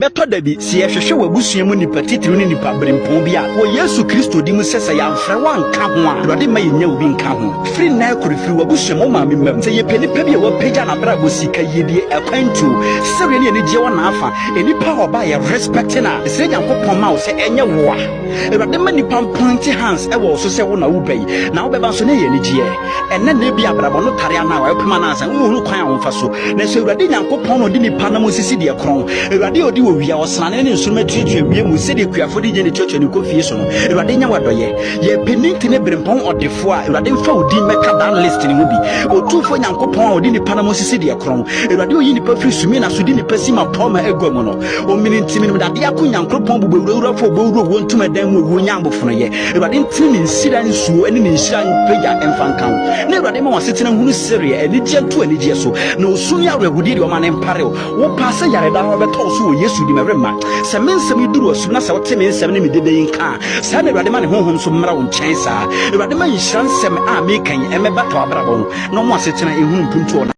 beto da bi si ehwehwe wabusua mu nipa titiri ni nipa brempon bi a wo Yesu Kristo di mu sese ya mfre wanka ho a Awurade ma yenya obi nka ho firi na akorifiri wabusua mu ma memam se ye penipa bi a wapagya na bra bosika yedie akwantu sere ne ani gye wona afa enipa oba ye respect na se Nyankopɔn ma wo se enye wo a Awurade ma nipa point hands e wo so se wo na wo bai na wo beba so ne ye ani gye enne na bi abrabo no tare ana wa pema na asan wo hu kwan a wo fa so na se Awurade Nyankopɔn no di nipa na mo sisi de kron Awurade odi wia osane ne nsuma tutu wie mu se de kuafo de je ne chocho ne kofie so no Awurade nya wadoye ye peninti ne brempon odefo a Awurade mfa odi meka dan list ne mu bi otufo Nyankopɔn a odi nipa na mo sisi de kron Awurade oyi nipa firi sumi na so di nipa sima poma egwamu no o mininti ne dade akon Nyankopɔn bubewura fo bowuro wontuma dan mu wo nyambofo no ye Awurade ntimi nsira nsuo ene ne nsira pagya emfanka na Awurade ma wasetena hunu sere ani gyentu ani gye so na osun ya awuragudi de o ma ne mpare wo paase yare da ho beto so wo Yesu di mevrema se mensem duru osu na se wote mensem ne medede yinka sa na Awurade ma ne honhom so mmra wo nkyɛn saa Awurade ma nhyira nsɛm a mekan emeba to abrabɔ no mo asetena ehunu mpuntu